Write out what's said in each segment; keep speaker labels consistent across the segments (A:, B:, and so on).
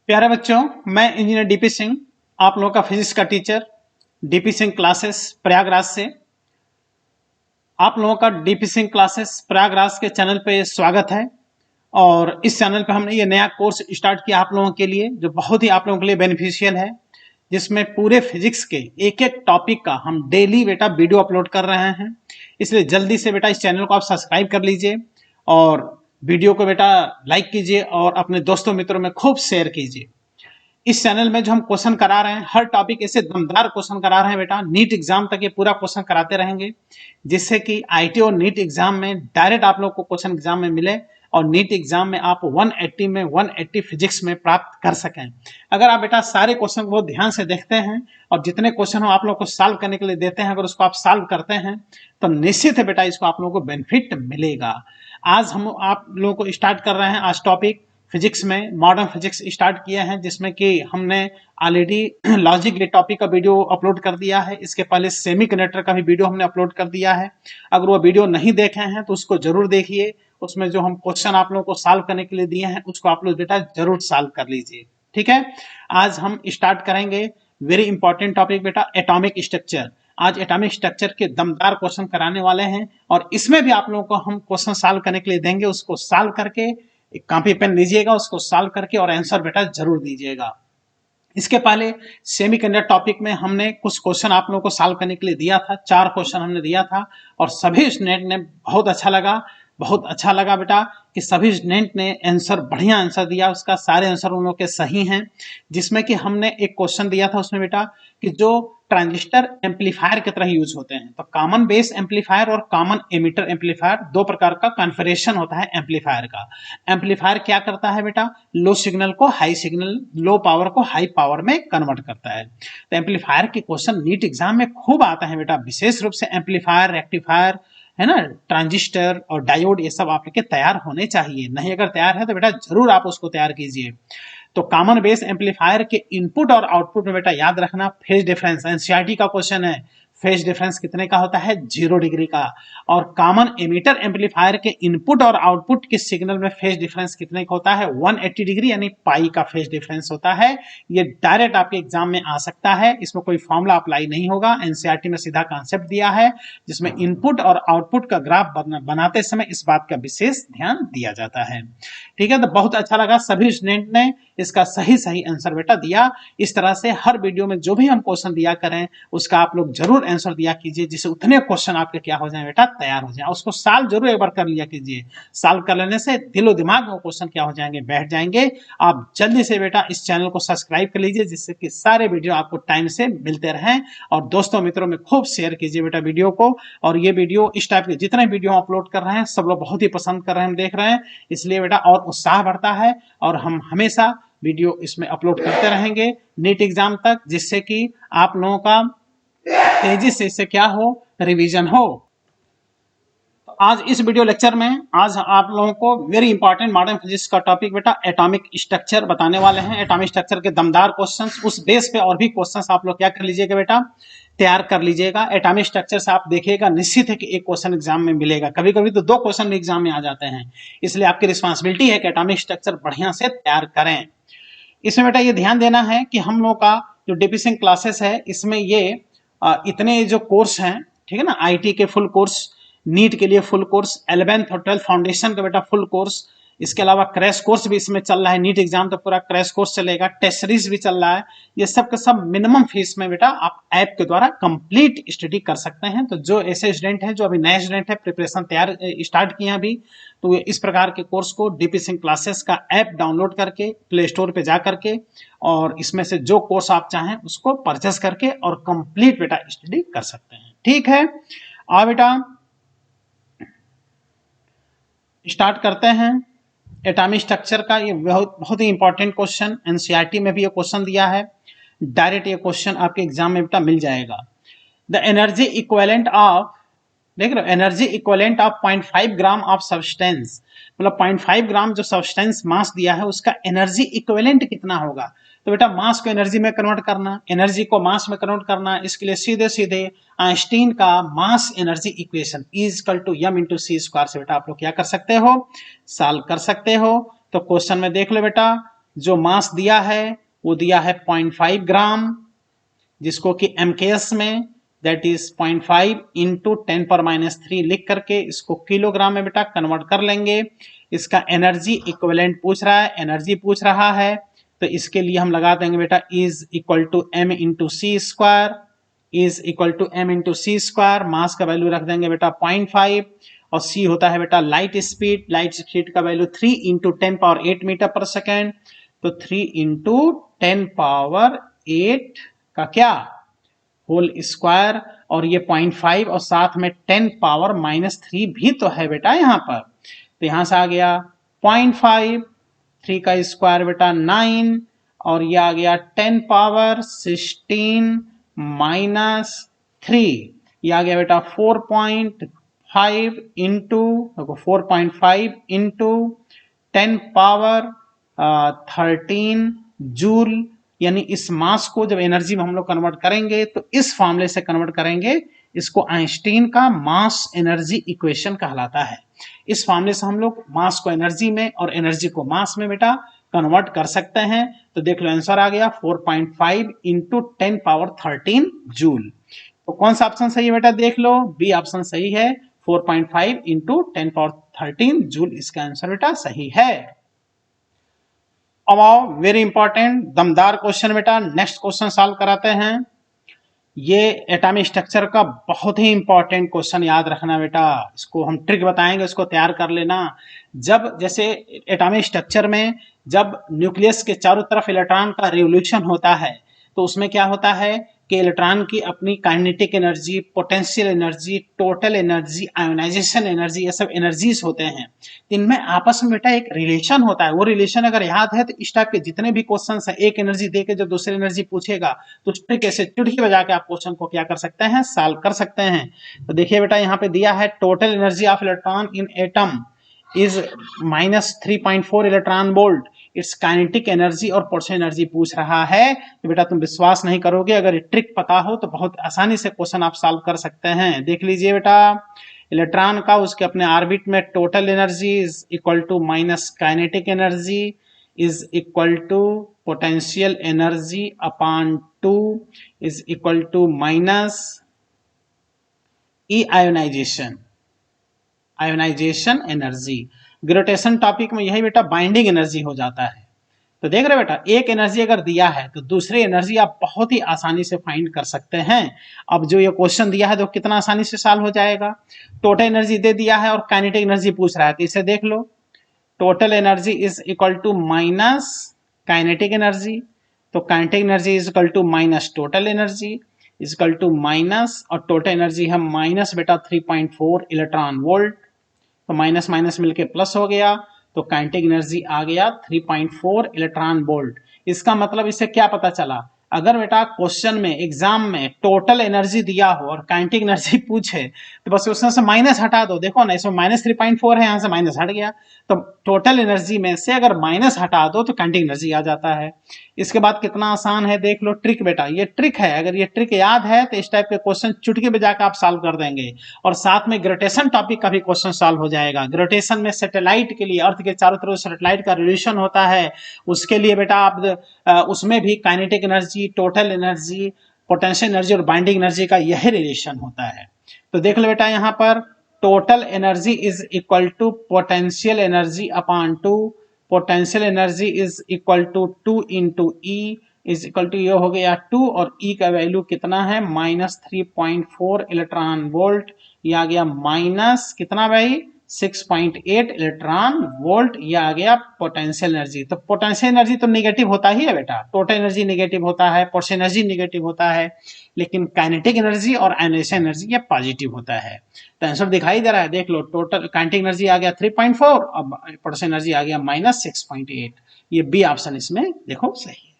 A: प्यारे बच्चों, मैं इंजीनियर डीपी सिंह, आप लोगों का फिजिक्स का teacher DP Singh classes Prayagraj से। आप लोगों का डीपी सिंह क्लासेस प्रयागराज के चैनल पे स्वागत है। और इस चैनल पे हमने ये नया कोर्स स्टार्ट किया आप लोगों के लिए, जो बहुत ही आप लोगों के लिए बेनिफिशियल है, जिसमें पूरे फिजिक्स के एक एक टॉपिक का हम डेली बेटा वीडियो अपलोड कर रहे हैं। इसलिए जल्दी से बेटा इस चैनल को आप सब्सक्राइब कर लीजिए और वीडियो को बेटा लाइक कीजिए और अपने दोस्तों मित्रों में खूब शेयर कीजिए। इस चैनल में जो हम क्वेश्चन करा रहे हैं, हर टॉपिक ऐसे दमदार क्वेश्चन करा रहे हैं बेटा, नीट एग्जाम तक ये पूरा क्वेश्चन कराते रहेंगे, जिससे कि आईटी और नीट एग्जाम में डायरेक्ट आप लोग को क्वेश्चन एग्जाम में मिले और नीट एग्जाम में आप 180 में 180 फिजिक्स में प्राप्त कर सकें। अगर आप बेटा सारे क्वेश्चन को ध्यान से देखते हैं और जितने क्वेश्चन हो आप लोग को सॉल्व करने के लिए देते हैं, अगर उसको आप सॉल्व करते हैं तो निश्चित है बेटा इसको आप लोगों को बेनिफिट मिलेगा। आज हम आप लोगों को स्टार्ट कर रहे हैं आज टॉपिक फिजिक्स में मॉडर्न फिजिक्स स्टार्ट किया है, जिसमें कि हमने ऑलरेडी लॉजिक गेट टॉपिक का वीडियो अपलोड कर दिया है। इसके पहले सेमीकंडक्टर का भी वीडियो हमने अपलोड कर दिया है। अगर वो वीडियो नहीं देखे हैं तो उसको जरूर देखिए। उसमें जो हम क्वेश्चन आप लोगों को सॉल्व करने के लिए दिए हैं उसको आप लोग बेटा जरूर सॉल्व कर लीजिए। ठीक है, आज हम स्टार्ट करेंगे वेरी इंपॉर्टेंट टॉपिक बेटा, एटॉमिक स्ट्रक्चर। आज एटॉमिक स्ट्रक्चर के दमदार क्वेश्चन कराने वाले हैं और इसमें भी आप लोगों को हम क्वेश्चन सॉल्व करने के लिए देंगे। उसको सॉल्व करके एक कॉपी पेन लीजिएगा, उसको सॉल्व करके और आंसर बेटा जरूर दीजिएगा। इसके पहले सेमीकंडक्टर टॉपिक में हमने कुछ क्वेश्चन आप लोगों को सॉल्व करने के लिए दिया था, 4 क्वेश्चन हमने दिया था और सभी स्टूडेंट ने बहुत अच्छा लगा बेटा कि सभी स्टूडेंट ने आंसर बढ़िया आंसर दिया। उसका सारे आंसर उन लोगों के सही हैं। जिसमें कि हमने एक क्वेश्चन दिया था उसमें बेटा कि जो ट्रांजिस्टर एम्पलीफायर की तरह यूज होते हैं, तो कॉमन बेस एम्पलीफायर और कॉमन एमिटर एम्पलीफायर, दो प्रकार का कॉन्फ़िगरेशन होता है एम्पलीफायर का। एम्पलीफायर क्या करता है बेटा, लो सिग्नल को हाई सिग्नल, लो पावर को हाई पावर में कन्वर्ट करता है। तो एम्पलीफायर के क्वेश्चन नीट एग्जाम में खूब आता है बेटा, विशेष रूप से एम्पलीफायर, रेक्टिफायर है ना, ट्रांजिस्टर और डायोड, ये सब आपके तैयार होने चाहिए। नहीं अगर तैयार है तो बेटा जरूर आप उसको तैयार कीजिए। तो कॉमन बेस एम्पलीफायर के इनपुट और आउटपुट में बेटा याद रखना फेज डिफरेंस, एनसीईआरटी का क्वेश्चन है, फेज डिफरेंस कितने का होता है, 0 डिग्री का। और कॉमन एमिटर एम्पलीफायर के इनपुट और आउटपुट के सिग्नल में फेज डिफरेंस कितने का होता है, 180 डिग्री यानी पाई का फेज डिफरेंस होता है। ये डायरेक्ट आपके एग्जाम में आ सकता है, इसमें कोई फॉर्मूला अप्लाई नहीं होगा। एनसीईआरटी में सीधा कॉन्सेप्ट दिया है, जिसमें इनपुट और आउटपुट का ग्राफ बनाते समय इस बात का विशेष ध्यान दिया जाता है। ठीक है, तो बहुत अच्छा लगा, सभी स्टूडेंट ने इसका सही आंसर बेटा दिया। इस तरह से हर वीडियो में जो भी हम क्वेश्चन दिया करें उसका आप लोग जरूर आंसर दिया कीजिए, जिससे उतने क्वेश्चन आपके क्या हो जाए बेटा, तैयार हो जाए। उसको सॉल्व जरूर एक बार कर लिया कीजिए, सॉल्व कर लेने से दिलो दिमाग में क्वेश्चन क्या हो जाएंगे, बैठ जाएंगे। आप जल्दी से बेटा इस चैनल को सब्सक्राइब कर लीजिए, जिससे कि सारे वीडियो आपको टाइम से मिलते रहें और दोस्तों मित्रों में खूब शेयर कीजिए बेटा वीडियो को। और ये वीडियो इस टाइप के जितने वीडियो अपलोड कर रहे हैं सब लोग बहुत ही पसंद कर रहे हैं, हम देख रहे हैं, इसलिए बेटा और उत्साह बढ़ता है और हम हमेशा वीडियो इसमें अपलोड करते रहेंगे नीट एग्जाम तक, जिससे कि आप लोगों का तेजी से इससे क्या हो, रिवीजन हो। तो आज इस वीडियो लेक्चर में आज आप लोगों को वेरी इंपॉर्टेंट मॉडर्न फिजिक्स का टॉपिक बेटा एटॉमिक स्ट्रक्चर बताने वाले हैं। एटॉमिक स्ट्रक्चर के दमदार क्वेश्चंस, उस बेस पे और भी क्वेश्चंस आप लोग क्या कर लीजिएगा बेटा, तैयार कर लीजिएगा। एटॉमिक स्ट्रक्चर से आप देखिएगा निश्चित है कि एक क्वेश्चन एग्जाम में मिलेगा, कभी कभी तो 2 क्वेश्चन एग्जाम में आ जाते हैं। इसलिए आपकी रिस्पॉन्सिबिलिटी है कि एटॉमिक स्ट्रक्चर बढ़िया से तैयार करें। इसमें बेटा ये ध्यान देना है कि हम लोग का जो डीपी सिंह क्लासेस है, इसमें ये इतने जो कोर्स हैं, ठीक है ना, आईटी के फुल कोर्स, नीट के लिए फुल कोर्स, 11th और 12th फाउंडेशन का बेटा फुल कोर्स, इसके अलावा क्रैश कोर्स भी इसमें चल रहा है। नीट एग्जाम तो पूरा क्रैश कोर्स चलेगा, टेस्ट सीरीज भी चल रहा है। ये सब का सब मिनिमम फीस में बेटा आप ऐप के द्वारा कंप्लीट स्टडी कर सकते हैं। तो जो ऐसे स्टूडेंट हैं जो अभी नए स्टूडेंट है, प्रिपरेशन तैयार स्टार्ट किए अभी, तो इस प्रकार के कोर्स को डीपी सिंह क्लासेस का ऐप डाउनलोड करके प्ले स्टोर पे जा करके और इसमें से जो कोर्स आप चाहें उसको परचेस करके और कंप्लीट बेटा स्टडी कर सकते हैं। ठीक है, आओ बेटा स्टार्ट करते हैं एटॉमिक स्ट्रक्चर का। ये बहुत ही इंपॉर्टेंट क्वेश्चन, एनसीईआरटी में भी ये क्वेश्चन दिया है, डायरेक्ट ये क्वेश्चन आपके एग्जाम में बेटा मिल जाएगा। द एनर्जी इक्विवेलेंट ऑफ, देख रहे हो, energy equivalent of 0.5 gram of substance, मतलब 0.5 ग्राम जो सब्सटेंस मास दिया है उसका एनर्जी इक्विवेलेंट कितना होगा। तो बेटा मास को एनर्जी में कन्वर्ट करना, एनर्जी को मास में कन्वर्ट करना, इसके लिए सीधे सीधे आइंस्टीन का मास एनर्जी इक्वेशन E=m/c² से बेटा आप लोग क्या कर सकते हो, सॉल्व कर सकते हो। तो क्वेश्चन में देख लो बेटा जो मास दिया है वो दिया है 0.5 ग्राम, जिसको कि MKS में दैट इज 0.5 इंटू 10⁻³ लिख करके इसको किलोग्राम में बेटा कन्वर्ट कर लेंगे। इसका एनर्जी इक्विवेलेंट पूछ रहा है, एनर्जी पूछ रहा है, तो इसके लिए हम लगा देंगे बेटा is equal to m into c square, is equal to m into c square. Mass का वैल्यू रख देंगे बेटा 0.5 और c होता है बेटा लाइट स्पीड, लाइट स्पीड का वैल्यू 3 इंटू 10⁻8 मीटर पर सेकेंड, तो 3 इंटू 10⁻8 का क्या होल स्क्वायर, और ये 0.5 और साथ में 10⁻³ भी तो है बेटा यहाँ पर, तो यहां से आ गया 0.5, 3 का स्क्वायर बेटा 9 और ये आ गया 10⁻16 माइनस 3, ये आ गया बेटा 4.5 इंटू 4.5 इंटू 10⁻13 जूल। यानी इस मास को जब एनर्जी में हम लोग कन्वर्ट करेंगे तो इस फॉर्मूले से कन्वर्ट करेंगे, इसको आइंस्टीन का मास एनर्जी इक्वेशन कहलाता है। इस फॉर्मूले से हम लोग मास को एनर्जी में और एनर्जी को मास में बेटा कन्वर्ट कर सकते हैं। तो देख लो आंसर आ गया 4.5 इंटू 10⁻13 जूल। तो कौन सा ऑप्शन सही है बेटा, देख लो बी ऑप्शन सही है, 4.5 इंटू 10⁻13 जूल इसका आंसर बेटा सही है। अब आओ वेरी इंपॉर्टेंट दमदार क्वेश्चन बेटा, नेक्स्ट क्वेश्चन सॉल्व कराते हैं। ये एटॉमिक स्ट्रक्चर का बहुत ही इंपॉर्टेंट क्वेश्चन याद रखना बेटा, इसको हम ट्रिक बताएंगे, इसको तैयार कर लेना। जब जैसे एटॉमिक स्ट्रक्चर में जब न्यूक्लियस के चारों तरफ इलेक्ट्रॉन का रिवोल्यूशन होता है तो उसमें क्या होता है कि इलेक्ट्रॉन की अपनी kinetic energy, potential energy, total energy, ionization energy, ये सब एनर्जीज होते हैं। इनमें आपस में बेटा एक रिलेशन होता है, वो रिलेशन अगर याद है तो इस टाइप के जितने भी क्वेश्चन है एक एनर्जी देके जब दूसरी एनर्जी पूछेगा तो उस ट्रिक से चुटकी बजा के आप क्वेश्चन को क्या कर सकते हैं, सॉल्व कर सकते हैं। तो देखिए बेटा यहाँ पे दिया है total energy of electron in atom is -3.4 electron volt, it's kinetic energy और पोटेंशियल एनर्जी पूछ रहा है। तो बेटा तुम विश्वास नहीं करोगे, अगर ट्रिक पता हो तो बहुत आसानी से क्वेश्चन आप सॉल्व कर सकते हैं। देख लीजिए बेटा, इलेक्ट्रॉन का उसके अपने ऑर्बिट में total energy is equal to minus kinetic energy is equal to potential energy upon 2 is equal to minus E ionization energy. Gravitation topic में यही बेटा बाइंडिंग एनर्जी हो जाता है। तो देख रहे बेटा, एक एनर्जी अगर दिया है तो दूसरी एनर्जी आप बहुत ही आसानी से फाइंड कर सकते हैं। अब जो ये क्वेश्चन दिया है तो कितना आसानी से सॉल्व हो जाएगा। टोटल एनर्जी दे दिया है और काइनेटिक एनर्जी पूछ रहा है, तो इसे देख लो, total energy is equal to minus kinetic energy, तो kinetic energy is equal to minus total energy is equal to minus, और टोटल एनर्जी है माइनस बेटा 3.4 इलेक्ट्रॉन वोल्ट, तो माइनस माइनस मिलके प्लस हो गया, तो काइनेटिक एनर्जी आ गया 3.4 इलेक्ट्रॉन वोल्ट। इसका मतलब इससे क्या पता चला, अगर बेटा क्वेश्चन में एग्जाम में टोटल एनर्जी दिया हो और काइनेटिक एनर्जी पूछे तो बस उसमें से माइनस हटा दो। देखो ना, इसमें -3.4 है, यहाँ से माइनस हट गया, तो टोटल एनर्जी में से अगर माइनस हटा दो तो काइनेटिक एनर्जी आ जाता है। इसके बाद कितना आसान है, देख लो ट्रिक बेटा, ये ट्रिक है, अगर ये ट्रिक याद है तो इस टाइप के क्वेश्चन चुटकी बजा के आप सॉल्व कर देंगे। और साथ में ग्रेविटेशन टॉपिक का भी क्वेश्चन सॉल्व हो जाएगा। ग्रेविटेशन में सैटेलाइट के लिए, अर्थ के चारों तरफ सैटेलाइट का रिवोल्यूशन होता है, उसके लिए बेटा आप उसमें भी kinetic energy, total energy, potential energy और बाइंडिंग एनर्जी का यही रिलेशन होता है। तो देख लो बेटा, यहाँ पर total energy is equal to potential energy upon 2, potential energy is equal to 2 into E is equal to, ये हो गया 2 और ई का वैल्यू कितना है -3.4 इलेक्ट्रॉन वोल्ट, ये आ गया माइनस कितना भाई 6.8 इलेक्ट्रॉन वोल्ट, ये आ गया पोटेंशियल एनर्जी। तो पोटेंशियल एनर्जी तो नेगेटिव होता ही है बेटा, टोटल एनर्जी नेगेटिव होता है, पोटेंशियल एनर्जी नेगेटिव होता है, लेकिन काइनेटिक एनर्जी और आयोनाइजेशन एनर्जी ये पॉजिटिव होता है। तो आंसर दिखाई दे रहा है, देख लो, टोटल काइनेटिक एनर्जी आ गया 3.4 और पोटेंशियल एनर्जी आ गया -6.8, ये बी ऑप्शन इसमें देखो सही है।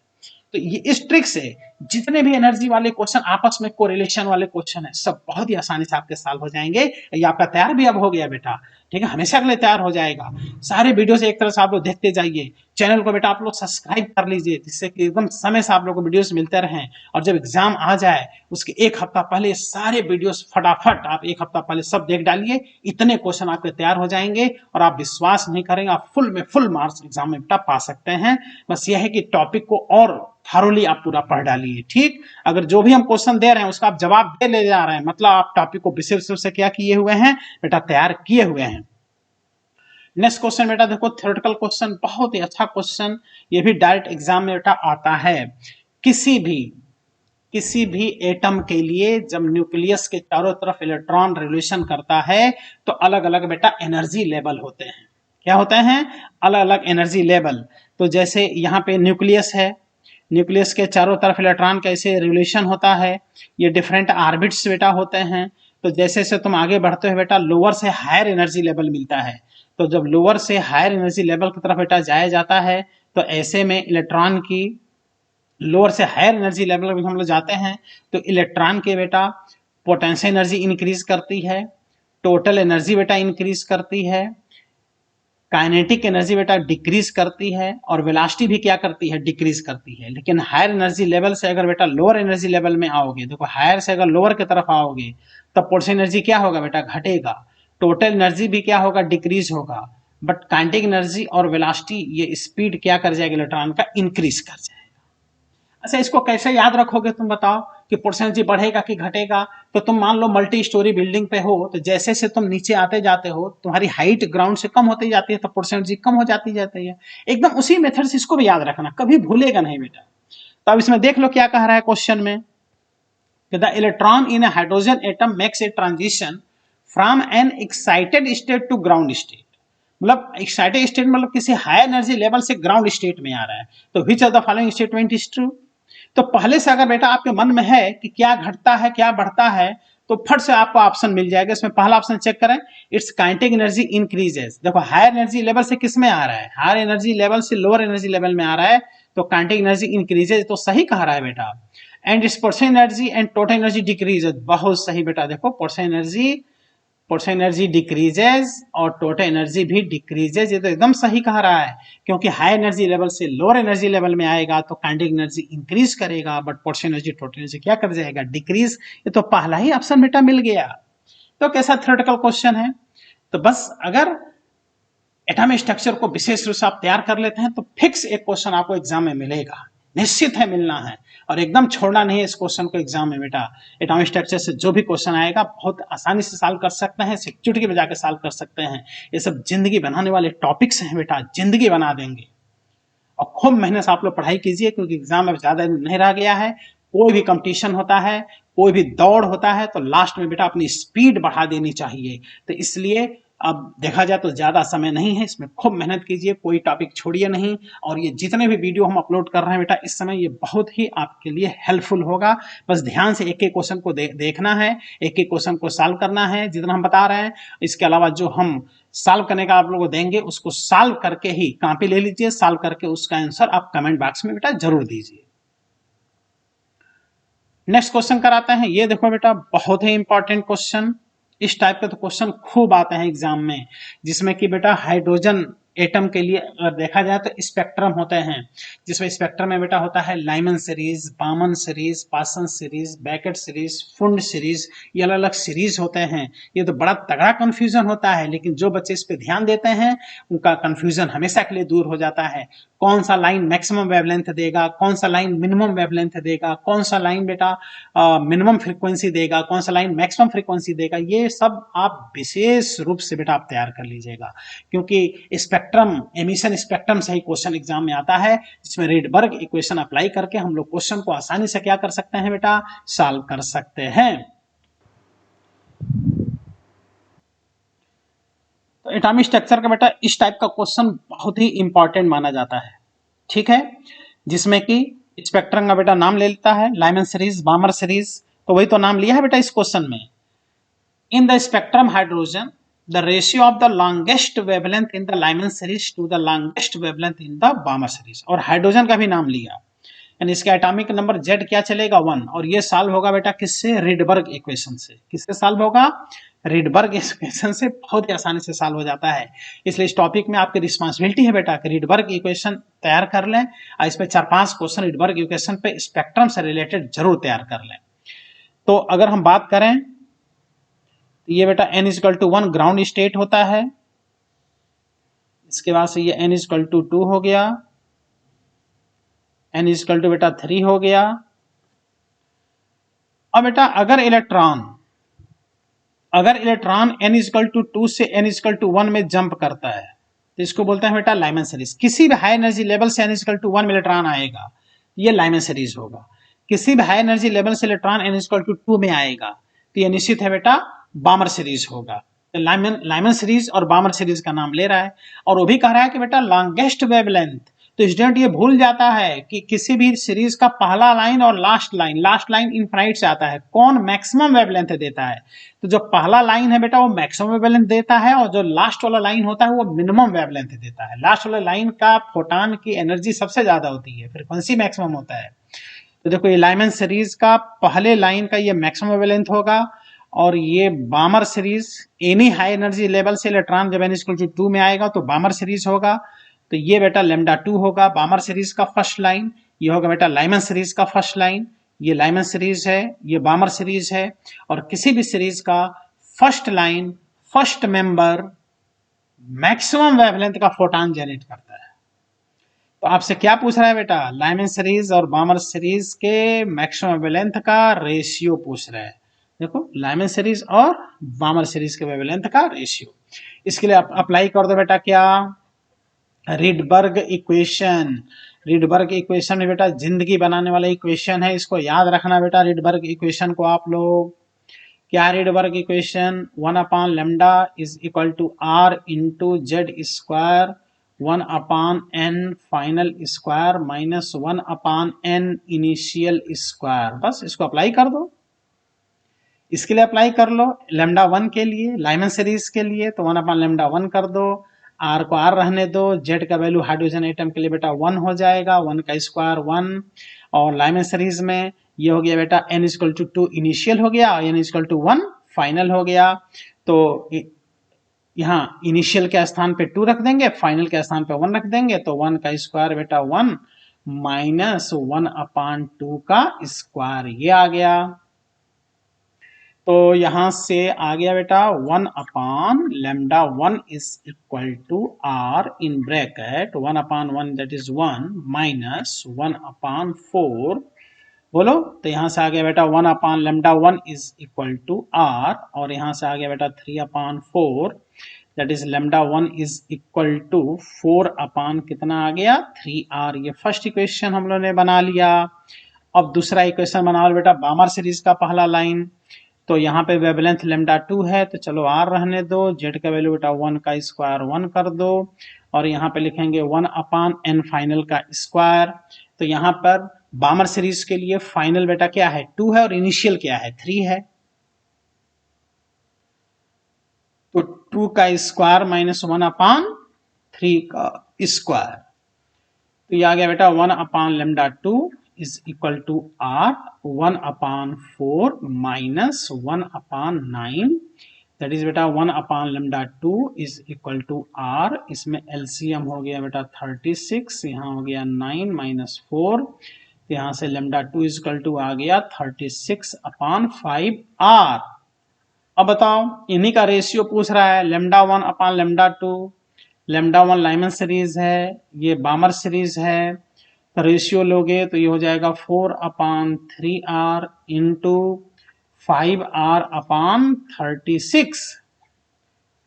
A: तो ये इस ट्रिक से जितने भी एनर्जी वाले क्वेश्चन आपस में कोरिलेशन वाले क्वेश्चन है, सब बहुत ही आसानी से आपके सॉल्व हो जाएंगे। ये आपका तैयार भी अब हो गया बेटा, ठीक है, हमेशा के लिए तैयार हो जाएगा। सारे वीडियो से एक तरह से आप लोग देखते जाइए। चैनल को बेटा आप लोग सब्सक्राइब कर लीजिए, जिससे कि एकदम समय से आप लोग को वीडियोस मिलते रहें। और जब एग्जाम आ जाए उसके एक हफ्ता पहले सारे वीडियोस फटाफट आप एक हफ्ता पहले सब देख डालिए, इतने क्वेश्चन आपके तैयार हो जाएंगे और आप विश्वास नहीं करेंगे, आप फुल में फुल मार्क्स एग्जाम में बेटा पा सकते हैं। बस यह है कि टॉपिक को और थारोली आप पूरा पढ़ डालिए, ठीक। अगर जो भी हम क्वेश्चन दे रहे हैं उसका आप जवाब दे ले जा रहे हैं, मतलब आप टॉपिक को विशेष रूप से क्या किए हुए हैं बेटा, तैयार किए हुए हैं। नेक्स्ट क्वेश्चन बेटा देखो, थ्योरेटिकल क्वेश्चन, बहुत ही अच्छा क्वेश्चन, ये भी डायरेक्ट एग्जाम में बेटा आता है। किसी भी एटम के लिए जब न्यूक्लियस के चारों तरफ इलेक्ट्रॉन रिवोल्यूशन करता है तो अलग अलग बेटा एनर्जी लेवल होते हैं। क्या होते हैं? अलग अलग एनर्जी लेवल। तो जैसे यहाँ पे न्यूक्लियस है, न्यूक्लियस के चारों तरफ इलेक्ट्रॉन कैसे रिवोल्यूशन होता है, ये डिफरेंट ऑर्बिट्स बेटा होते हैं। तो जैसे से तुम आगे बढ़ते हो बेटा, लोअर से हायर एनर्जी लेवल मिलता है। तो जब लोअर से हायर एनर्जी लेवल की तरफ बेटा जाया जाता है तो ऐसे में इलेक्ट्रॉन की लोअर से हायर एनर्जी लेवल में हम लोग जाते हैं तो इलेक्ट्रॉन के बेटा पोटेंशियल एनर्जी इंक्रीज करती है, टोटल एनर्जी बेटा इंक्रीज करती है, काइनेटिक एनर्जी बेटा डिक्रीज करती है, और वेलोसिटी भी क्या करती है, डिक्रीज करती है। लेकिन हायर एनर्जी लेवल से अगर बेटा लोअर एनर्जी लेवल में आओगे, देखो हायर से अगर लोअर की तरफ आओगे तब पोटेंशियल एनर्जी क्या होगा बेटा, घटेगा, टोटल एनर्जी भी क्या होगा, डिक्रीज होगा, बट काइनेटिक एनर्जी और वेलोसिटी ये स्पीड क्या कर जाएगा इलेक्ट्रॉन का, इंक्रीज कर जाएगा। अच्छा, इसको कैसे याद रखोगे तुम बताओ कि परसेंटेज बढ़ेगा कि घटेगा? तो तुम मान लो मल्टी स्टोरी बिल्डिंग पे हो, तो जैसे से तुम नीचे आते जाते हो तुम्हारी हाइट ग्राउंड से कम होती जाती है तो परसेंटेज कम हो जाती जाती है। एकदम उसी मेथड से इसको भी याद रखना, कभी भूलेगा नहीं बेटा। तो अब इसमें देख लो क्या कह रहा है क्वेश्चन में, the electron in a hydrogen atom makes a transition from an excited state to ground state. मतलब एक्साइटेड स्टेट मतलब किसी हाई एनर्जी लेवल से ग्राउंड स्टेट में आ रहा है। तो which of the following statement is true? तो पहले से अगर बेटा आपके मन में है कि क्या घटता है क्या बढ़ता है, तो फट से आपको ऑप्शन मिल जाएगा। इसमें पहला ऑप्शन चेक करें, इट्स काइनेटिक एनर्जी इंक्रीजेस। देखो हायर एनर्जी लेवल से किस में आ रहा है, हायर एनर्जी लेवल से लोअर एनर्जी लेवल में आ रहा है, तो काइनेटिक एनर्जी इंक्रीजेस, तो सही कह रहा है बेटा। And it's potential energy and total energy decreases, बहुत सही बेटा। देखो पोटेंशियल एनर्जी डिक्रीजेज और टोटल एनर्जी भी डिक्रीजेज, ये तो एकदम सही कह रहा है, क्योंकि हाई एनर्जी लेवल से लोअर एनर्जी लेवल में आएगा तो काइनेटिक एनर्जी इंक्रीज करेगा, but potential energy total energy क्या कर जाएगा, डिक्रीज। ये तो पहला ही ऑप्शन बेटा मिल गया। तो कैसा थ्योरेटिकल क्वेश्चन है। तो बस अगर एटॉमिक स्ट्रक्चर को विशेष रूप से आप तैयार कर लेते हैं तो फिक्स एक क्वेश्चन आपको एग्जाम में मिलेगा, निश्चित है मिलना है, और एकदम छोड़ना नहीं है इस क्वेश्चन को एग्जाम में बेटा। एटॉमिक स्ट्रक्चर से जो भी क्वेश्चन आएगा बहुत आसानी से सॉल्व कर सकते हैं, सिर्फ चुटकी बजा के सॉल्व कर सकते हैं। ये सब जिंदगी बनाने वाले टॉपिक्स हैं बेटा, जिंदगी बना देंगे। और खूब मेहनत से आप लोग पढ़ाई कीजिए, क्योंकि एग्जाम में ज्यादा नहीं रह गया है। कोई भी कंपटीशन होता है, कोई भी दौड़ होता है, तो लास्ट में बेटा अपनी स्पीड बढ़ा देनी चाहिए। तो इसलिए अब देखा जाए तो ज्यादा समय नहीं है, इसमें खूब मेहनत कीजिए, कोई टॉपिक छोड़िए नहीं। और ये जितने भी वीडियो हम अपलोड कर रहे हैं बेटा इस समय, ये बहुत ही आपके लिए हेल्पफुल होगा। बस ध्यान से एक एक क्वेश्चन को देखना है, एक एक क्वेश्चन को सॉल्व करना है जितना हम बता रहे हैं। इसके अलावा जो हम सॉल्व करने का आप लोगों को देंगे उसको सॉल्व करके ही कॉपी ले लीजिए, सॉल्व करके उसका आंसर आप कमेंट बॉक्स में बेटा जरूर दीजिए। नेक्स्ट क्वेश्चन कराते हैं, ये देखो बेटा बहुत ही इंपॉर्टेंट क्वेश्चन। इस टाइप के तो क्वेश्चन खूब आते हैं एग्जाम में, जिसमें कि बेटा हाइड्रोजन एटम के लिए अगर देखा जाए तो स्पेक्ट्रम होते हैं, जिसमें स्पेक्ट्रम में बेटा होता है लाइमन सीरीज, बामन सीरीज, पासन सीरीज, बैकेट सीरीज, फुंड सीरीज, ये अलग अलग सीरीज होते हैं। ये तो बड़ा तगड़ा कंफ्यूजन होता है, लेकिन जो बच्चे इस पे ध्यान देते हैं उनका कंफ्यूजन हमेशा के लिए दूर हो जाता है। कौन सा लाइन मैक्सिमम वेवलेंथ देगा, कौन सा लाइन मिनिमम वेवलेंथ देगा, कौन सा लाइन बेटा मिनिमम फ्रीक्वेंसी देगा, कौन सा लाइन मैक्सिमम फ्रीक्वेंसी देगा, ये सब आप विशेष रूप से बेटा आप तैयार कर लीजिएगा। क्योंकि स्पेक्ट्रम, एमिशन स्पेक्ट्रम से ही क्वेश्चन एग्जाम में आता है, जिसमें रेडबर्ग इक्वेशन अप्लाई करके हम लोग क्वेश्चन को आसानी से क्या कर सकते हैं बेटा, सॉल्व कर सकते हैं। तो एटॉमिक स्ट्रक्चर का बेटा इस टाइप का क्वेश्चन बहुत ही इंपॉर्टेंट माना जाता है, ठीक है, जिसमें कि स्पेक्ट्रम का बेटा नाम ले लेता है लाइमन सीरीज, बामर सीरीज, तो वही तो नाम लिया है बेटा इस क्वेश्चन में। In the spectrum hydrogen the ratio of the longest wavelength in the Lyman series to the longest wavelength in the Balmer series, और हाइड्रोजन का भी नाम लिया। यानी इसका एटॉमिक नंबर Z क्या चलेगा 1, और ये सॉल्व होगा बेटा किससे, रिडबर्ग इक्वेशन से। किससे सॉल्व होगा, रिडबर्ग इक्वेशन से। बहुत ही आसानी से सॉल्व हो जाता है। इसलिए इस टॉपिक में आपकी रिस्पांसिबिलिटी है बेटा कि रिडबर्ग इक्वेशन तैयार कर लें, और इस पे 4-5 क्वेश्चन रिडबर्ग इक्वेशन पे स्पेक्ट्रम से रिलेटेड जरूर तैयार कर लें। तो अगर हम बात करें तो ये बेटा n=1 ग्राउंड स्टेट होता है। इसके बाद से ये n=2 हो गया, n= बेटा 3 हो गया। अब बेटा अगर इलेक्ट्रॉन n=2 से n=1 में जंप करता है तो इसको बोलते हैं बेटा लाइमन सीरीज। किसी भी हाई एनर्जी लेवल से n=1 में इलेक्ट्रॉन आएगा, ये लाइमन सीरीज होगा। किसी भी हाई एनर्जी लेवल से इलेक्ट्रॉन n=2 में आएगा तो ये निश्चित है बेटा बामर सीरीज होगा। तो लाइमन सीरीज और बामर सीरीज का नाम ले रहा है, और वो भी कह रहा है कि बेटा लॉन्गेस्ट वेवलेंथ। तो स्टूडेंट ये भूल जाता है कि किसी भी सीरीज का पहला लाइन और लास्ट लाइन इनफाइनाइट से आता है, कौन मैक्सिमम वेवलेंथ देता है। तो जो पहला लाइन है बेटा वो मैक्सिमम वेवलेंथ देता है, और जो लास्ट वाला लाइन होता है वो मिनिमम वेवलेंथ देता है। लास्ट वाला लाइन का फोटॉन की एनर्जी सबसे ज्यादा होती है, फ्रीक्वेंसी मैक्सिमम होता है। तो देखो ये लाइमन सीरीज का पहले लाइन का ये मैक्सिमम वेवलेंथ होगा, और ये बामर series any high energy level से इलेक्ट्रॉन जब n=2 में आएगा तो बामर सीरीज होगा। तो ये बेटा λ2 होगा बामर सीरीज का फर्स्ट लाइन, ये होगा बेटा लाइमन सीरीज का फर्स्ट लाइन। ये लाइमन सीरीज है, ये बामर सीरीज है, और किसी भी सीरीज का first line first member maximum wavelength का फोटॉन जनरेट करता है। तो आपसे क्या पूछ रहा है बेटा, लाइमन सीरीज और बामर सीरीज के मैक्सिमम वेवलेंथ का रेशियो पूछ रहा है। देखो लाइमन सीरीज और बामर सीरीज के वेवलेंथ का रेशियो, इसके लिए आप अप्लाई कर दो बेटा क्या, रिडबर्ग इक्वेशन। रिडबर्ग इक्वेशन में बेटा जिंदगी बनाने वाला इक्वेशन है, इसको याद रखना बेटा। रिडबर्ग इक्वेशन को आप लोग क्या, Rydberg equation 1/λ is equal to r into Z square 1/n final square minus 1/n initial square. बस इसको अप्लाई कर दो। इसके लिए अप्लाई कर लो λ1 के लिए, लाइमन सीरीज के लिए तो 1/λ1 कर दो, r को r रहने दो, z का वैल्यू हाइड्रोजन एटम के लिए बेटा 1 हो जाएगा, 1 का स्क्वायर 1, और लाइमन सीरीज में ये हो गया बेटा n=2 इनिशियल हो गया और n=1 फाइनल हो गया। तो यहाँ इनिशियल के स्थान पे 2 रख देंगे, फाइनल के स्थान पे 1 रख देंगे, तो 1 का स्क्वायर बेटा 1 माइनस 1/2 का स्क्वायर, ये आ गया। तो यहां से आ गया बेटा 1/λ1 is equal to r in bracket 1/1 that is 1 minus 1/4, बोलो। तो यहां से आ गया बेटा 1/λ1 इज इक्वल टू r, और यहां से आ गया बेटा 3/4 that is λ1 is equal to 4 कितना आ गया 3r। ये फर्स्ट इक्वेशन हम लोग ने बना लिया। अब दूसरा इक्वेशन बना लो बेटा, बामर सीरीज का पहला लाइन। तो यहाँ पे वेवलेंथ λ2 है, तो चलो r रहने दो, z का वैल्यू बेटा 1 का स्क्वायर 1 कर दो, और यहाँ पे लिखेंगे 1/n फाइनल का स्क्वायर। तो यहाँ पर बामर सीरीज के लिए फाइनल बेटा क्या है 2 है, और इनिशियल क्या है 3 है। तो 2 का स्क्वायर माइनस 1/3 का स्क्वायर, तो ये आ गया बेटा 1/λ2 is equal to r 1/4 minus 1/9, that is बेटा 1/λ2 is equal to r। इसमें LCM हो गया बेटा 36, यहाँ हो गया 9 minus 4, तो यहाँ से λ2 is equal to आ गया 36/5r। अब बताओ इन्हीं का रेशियो पूछ रहा है, λ1/λ2। λ1 लाइमन सीरीज है, ये बामर सीरीज है, रेशियो लोगे तो ये हो जाएगा 4/3r इंटू 5r/36,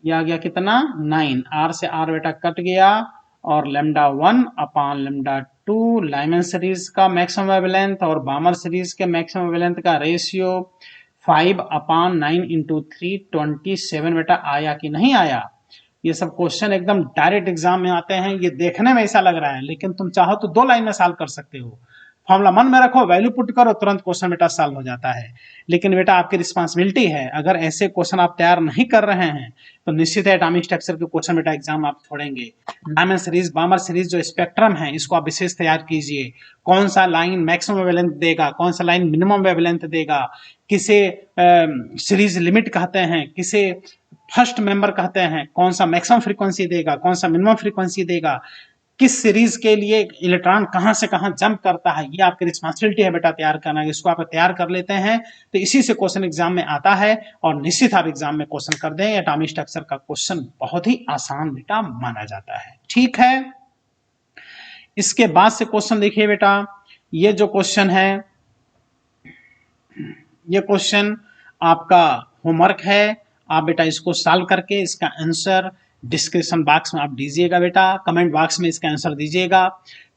A: ये आ गया कितना 9, r से r बेटा कट गया, और λ1/λ2 लाइमन सीरीज का मैक्सिमम वेवलेंथ और बामर सीरीज के मैक्सिमम वेवलेंथ का रेशियो 5/9 इंटू 3 27 बेटा आया कि नहीं आया। ये सब क्वेश्चन एकदम डायरेक्ट एग्जाम में आते हैं, ये देखने में ऐसा लग रहा है, लेकिन तुम चाहो तो 2 लाइन में सॉल्व कर सकते हो। फॉर्मूला मन में रखो, वैल्यू पुट करो, तुरंत क्वेश्चन बेटा सॉल्व हो जाता है। लेकिन बेटा आपकी रिस्पांसिबिलिटी है, अगर ऐसे क्वेश्चन आप तैयार नहीं कर रहे हैं तो निश्चित है एटॉमिक स्ट्रक्चर के क्वेश्चन बेटा एग्जाम आप छोड़ेंगे। डायमंड सीरीज, बामर सीरीज जो स्पेक्ट्रम है, इसको आप विशेष तैयार कीजिए। कौन सा लाइन मैक्सिमम वेवलेंथ देगा, कौन सा लाइन मिनिमम वेवलेंथ देगा, किसे सीरीज लिमिट कहते हैं, किसे फर्स्ट मेंबर कहते हैं, कौन सा मैक्सिमम फ्रीक्वेंसी देगा, कौन सा मिनिमम फ्रीक्वेंसी देगा, किस सीरीज के लिए इलेक्ट्रॉन कहां से कहां जंप करता है, ये आपकी रिस्पांसिबिलिटी है बेटा तैयार करना। इसको आप तैयार कर लेते हैं तो इसी से क्वेश्चन एग्जाम में आता है और निश्चित आप एग्जाम में क्वेश्चन कर दें। एटॉमिक स्ट्रक्चर का क्वेश्चन बहुत ही आसान बेटा माना जाता है। ठीक है, इसके बाद से क्वेश्चन देखिए बेटा, ये जो क्वेश्चन है, ये क्वेश्चन आपका होमवर्क है। आप बेटा इसको सॉल्व करके इसका आंसर डिस्क्रिप्शन बॉक्स में आप दीजिएगा बेटा, कमेंट बॉक्स में इसका आंसर दीजिएगा।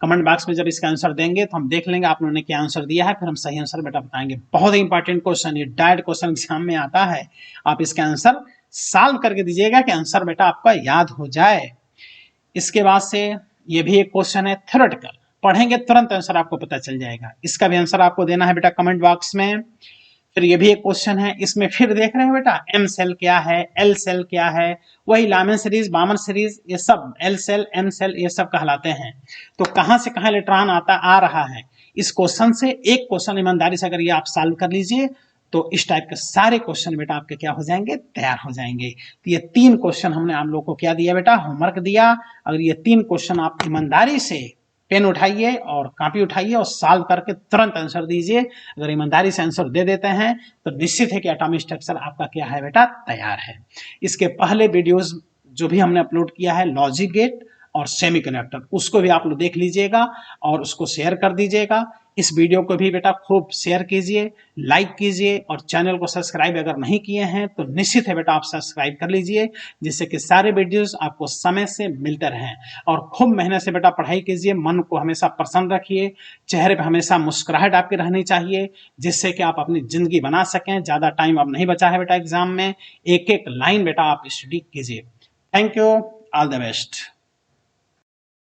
A: कमेंट बॉक्स में जब इसका आंसर देंगे तो हम देख लेंगे आप लोगों ने क्या आंसर दिया है, फिर हम सही आंसर बेटा बताएंगे। बहुत ही इंपॉर्टेंट क्वेश्चन, ये डायरेक्ट क्वेश्चन एग्जाम में आता है। आप इसका आंसर सॉल्व करके दीजिएगा कि आंसर बेटा आपका याद हो जाए। इसके बाद से ये भी एक क्वेश्चन है थ्योरेटिकल, पढ़ेंगे तुरंत आंसर आपको पता चल जाएगा। इसका भी आंसर आपको देना है बेटा कमेंट बॉक्स में। फिर ये भी एक क्वेश्चन है, इसमें फिर देख रहे हैं बेटा एम सेल क्या है, एल सेल क्या है, वही लामेन सीरीज, बामर सीरीज, ये सब एल सेल, एम सेल, ये सब कहलाते हैं। तो कहां से कहां इलेक्ट्रॉन आ रहा है, इस क्वेश्चन से एक क्वेश्चन ईमानदारी से अगर ये आप सॉल्व कर लीजिए तो इस टाइप के सारे क्वेश्चन बेटा आपके क्या हो जाएंगे, तैयार हो जाएंगे। तो ये 3 क्वेश्चन हमने आप लोगों को क्या दिया बेटा, होमवर्क दिया। अगर ये 3 क्वेश्चन आप ईमानदारी से पेन उठाइए और कॉपी उठाइए और सॉल्व करके तुरंत आंसर दीजिए। अगर ईमानदारी से आंसर दे देते हैं तो निश्चित है कि एटॉमिक स्ट्रक्चर आपका क्या है बेटा, तैयार है। इसके पहले वीडियोस जो भी हमने अपलोड किया है लॉजिक गेट और सेमीकंडक्टर, उसको भी आप लोग देख लीजिएगा और उसको शेयर कर दीजिएगा। इस वीडियो को भी बेटा खूब शेयर कीजिए, लाइक कीजिए और चैनल को सब्सक्राइब अगर नहीं किए हैं तो निश्चित है बेटा आप सब्सक्राइब कर लीजिए, जिससे कि सारे वीडियोस आपको समय से मिलते रहें। और खूब मेहनत से बेटा पढ़ाई कीजिए, मन को हमेशा प्रसन्न रखिए, चेहरे पर हमेशा मुस्कुराहट आपकी रहनी चाहिए, जिससे कि आप अपनी जिंदगी बना सकें। ज़्यादा टाइम अब नहीं बचा है बेटा एग्जाम में, एक एक लाइन बेटा आप स्टडी कीजिए। Thank you, all the best.